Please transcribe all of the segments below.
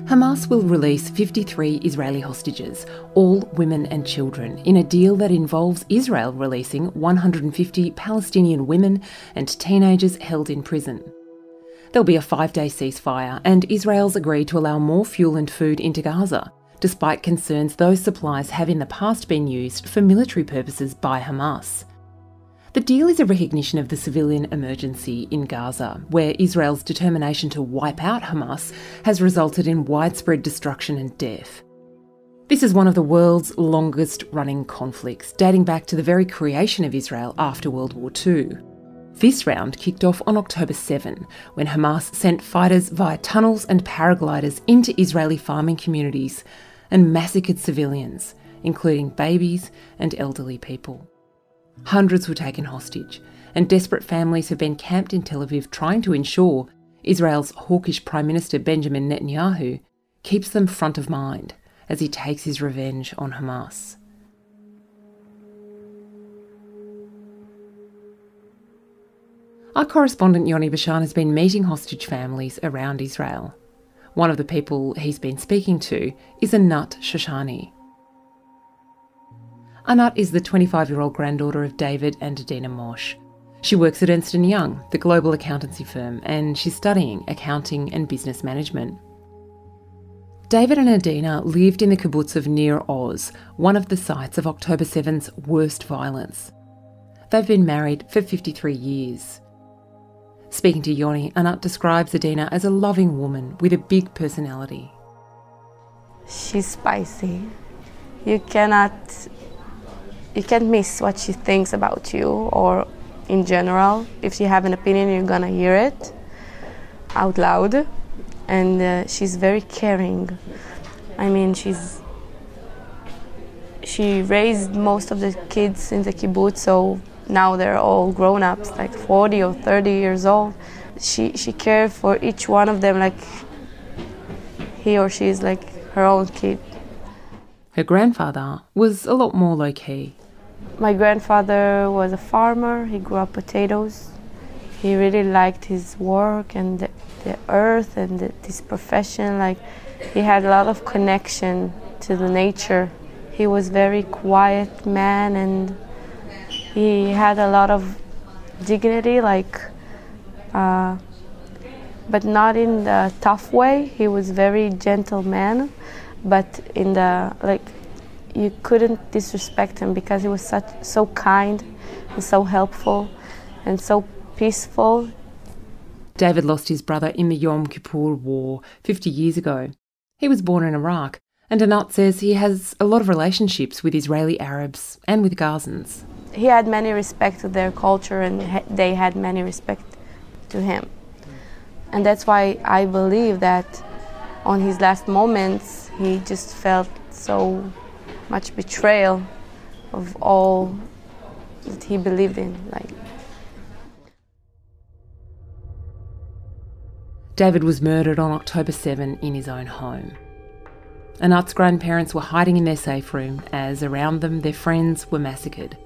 Hamas will release 53 Israeli hostages, all women and children, in a deal that involves Israel releasing 150 Palestinian women and teenagers held in prison. There'll be a 5-day ceasefire, and Israel's agreed to allow more fuel and food into Gaza, despite concerns those supplies have in the past been used for military purposes by Hamas. The deal is a recognition of the civilian emergency in Gaza, where Israel's determination to wipe out Hamas has resulted in widespread destruction and death. This is one of the world's longest-running conflicts, dating back to the very creation of Israel after World War II. This round kicked off on October 7, when Hamas sent fighters via tunnels and paragliders into Israeli farming communities and massacred civilians, including babies and elderly people. Hundreds were taken hostage, and desperate families have been camped in Tel Aviv trying to ensure Israel's hawkish Prime Minister Benjamin Netanyahu keeps them front of mind as he takes his revenge on Hamas. Our correspondent Yoni Bashan has been meeting hostage families around Israel. One of the people he's been speaking to is Anat Shoshany. Anat is the 25-year-old granddaughter of David and Adina Moshe. She works at Ernst & Young, the global accountancy firm, and she's studying accounting and business management. David and Adina lived in the Kibbutz of Nir Oz, one of the sites of October 7's worst violence. They've been married for 53 years. Speaking to Yoni, Anat describes Adina as a loving woman with a big personality. She's spicy. You can't miss what she thinks about you, or in general. If you have an opinion, you're gonna hear it out loud. And she's very caring. I mean, she raised most of the kids in the kibbutz, so now they're all grown-ups, like 40 or 30 years old. She cared for each one of them like he or she is like her own kid. Her grandfather was a lot more low-key. My grandfather was a farmer. He grew up potatoes. He really liked his work and the earth and this profession. Like, he had a lot of connection to the nature. He was very quiet man, and he had a lot of dignity, but not in the tough way. He was very gentle man, but in the you couldn't disrespect him because he was so kind and so helpful and so peaceful. David lost his brother in the Yom Kippur War 50 years ago. He was born in Iraq, and Anat says he has a lot of relationships with Israeli Arabs and with Gazans. He had many respect to their culture, and they had many respect to him. And that's why I believe that on his last moments, he just felt so much betrayal of all that he believed in. David was murdered on October 7 in his own home. Anat's grandparents were hiding in their safe room as around them their friends were massacred.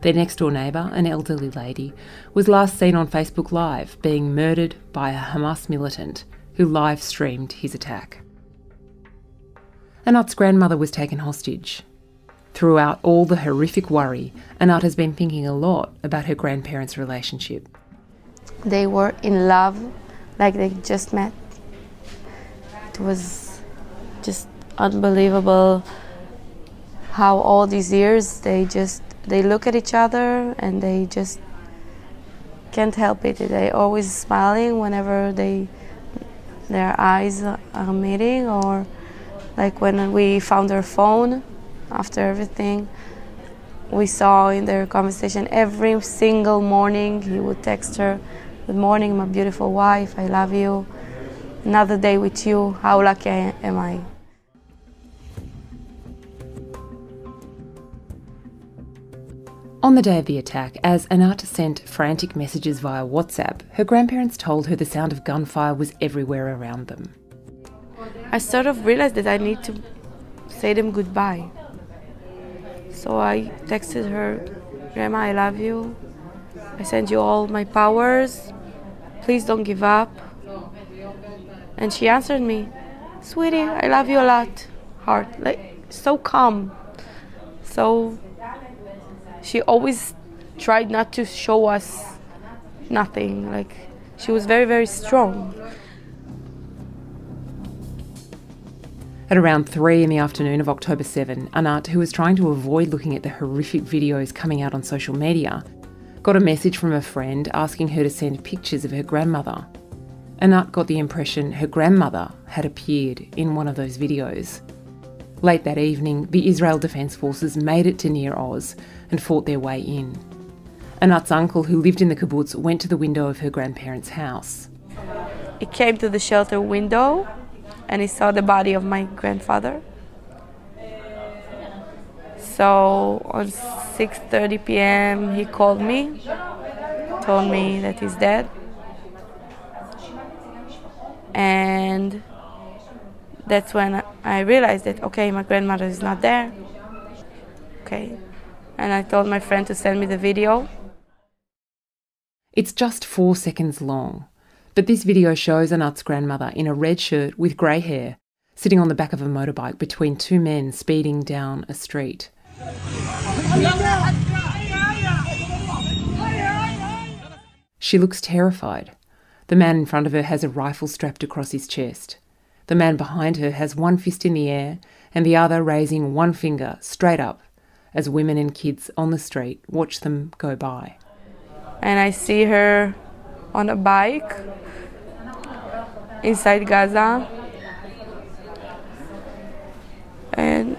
Their next-door neighbour, an elderly lady, was last seen on Facebook Live being murdered by a Hamas militant who live-streamed his attack. Anat's grandmother was taken hostage. Throughout all the horrific worry, Anat has been thinking a lot about her grandparents' relationship. They were in love, like they just met. It was just unbelievable how all these years they look at each other and they just can't help it. They always smiling whenever their eyes are meeting, or like when we found her phone after everything, we saw in their conversation every single morning he would text her, "Good morning, my beautiful wife, I love you. Another day with you, how lucky am I?" On the day of the attack, as Anat sent frantic messages via WhatsApp, her grandparents told her the sound of gunfire was everywhere around them. I sort of realized that I need to say them goodbye. So I texted her, "Grandma, I love you. I send you all my powers. Please don't give up. And she answered me, "Sweetie, I love you a lot." Heart, like, so calm. So she always tried not to show us nothing. Like, she was very, very strong. At around 3 in the afternoon of October 7, Anat, who was trying to avoid looking at the horrific videos coming out on social media, got a message from a friend asking her to send pictures of her grandmother. Anat got the impression her grandmother had appeared in one of those videos. Late that evening, the Israel Defence Forces made it to Nir Oz and fought their way in. Anat's uncle, who lived in the kibbutz, went to the window of her grandparents' house. He came to the shelter window and he saw the body of my grandfather. So on 6:30 p.m. he called me, told me that he's dead. And that's when I realized that, okay, my grandmother is not there. Okay. And I told my friend to send me the video. It's just 4 seconds long, but this video shows Anat's grandmother in a red shirt with grey hair, sitting on the back of a motorbike between two men speeding down a street. She looks terrified. The man in front of her has a rifle strapped across his chest. The man behind her has one fist in the air and the other raising one finger straight up as women and kids on the street watch them go by. And I see her on a bike inside Gaza. And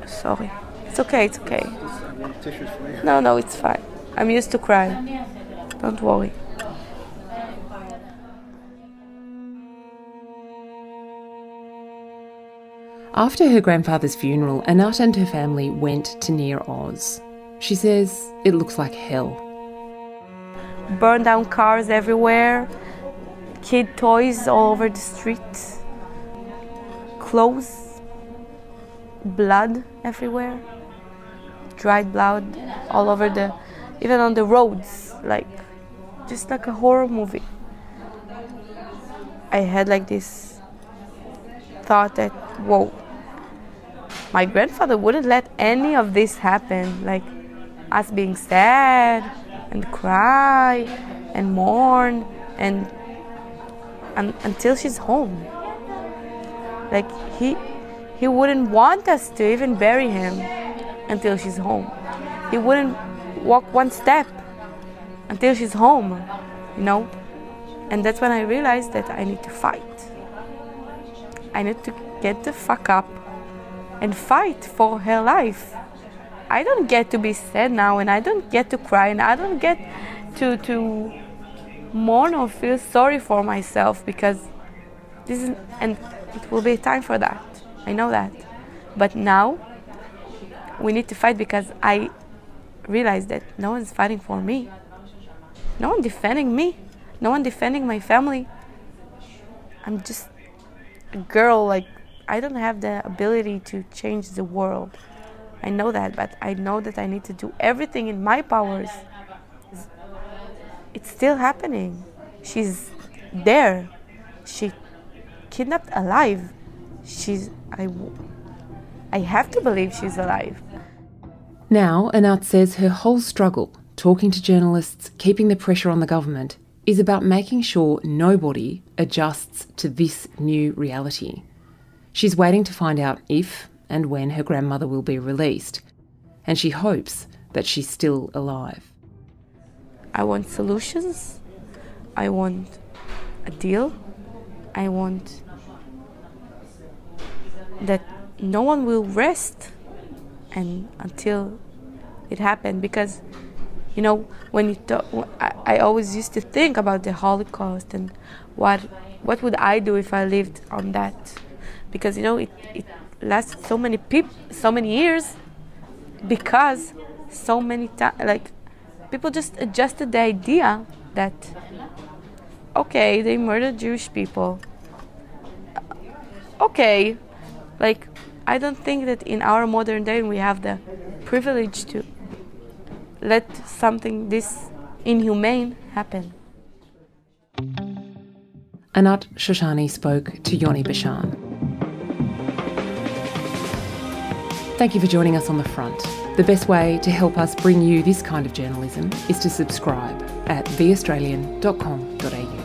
sorry. It's okay, it's okay. No, it's fine. I'm used to cry. Don't worry. After her grandfather's funeral, Anat and her family went to Nir Oz. She says it looks like hell. Burned down cars everywhere, kid toys all over the streets, clothes, blood everywhere, dried blood all over even on the roads, just like a horror movie. I had like this thought that, whoa, my grandfather wouldn't let any of this happen, like us being sad and cry and mourn and until she's home. Like he wouldn't want us to even bury him until she's home. He wouldn't walk one step until she's home, you know? And that's when I realized that I need to fight. I need to get the fuck up and fight for her life. I don't get to be sad now, and I don't get to cry, and I don't get to mourn or feel sorry for myself, because and it will be time for that. I know that. But now we need to fight, because I realize that no one's fighting for me. No one defending me. No one defending my family. I'm just a girl, I don't have the ability to change the world. I know that, but I know that I need to do everything in my powers. It's still happening. She's there. She kidnapped alive. I have to believe she's alive. Now, Anat says her whole struggle, talking to journalists, keeping the pressure on the government, is about making sure nobody adjusts to this new reality. She's waiting to find out if and when her grandmother will be released, and she hopes that she's still alive. I want solutions. I want a deal. I want that no one will rest until it happened, because when you talk, I always used to think about the Holocaust and what would I do if I lived on that, because it lasted so many years, because so many times people just adjusted the idea that okay, they murdered Jewish people. Okay, I don't think that in our modern day we have the privilege to let something this inhumane happen. Anat Shoshany spoke to Yoni Bashan. Thank you for joining us on The Front. The best way to help us bring you this kind of journalism is to subscribe at theaustralian.com.au.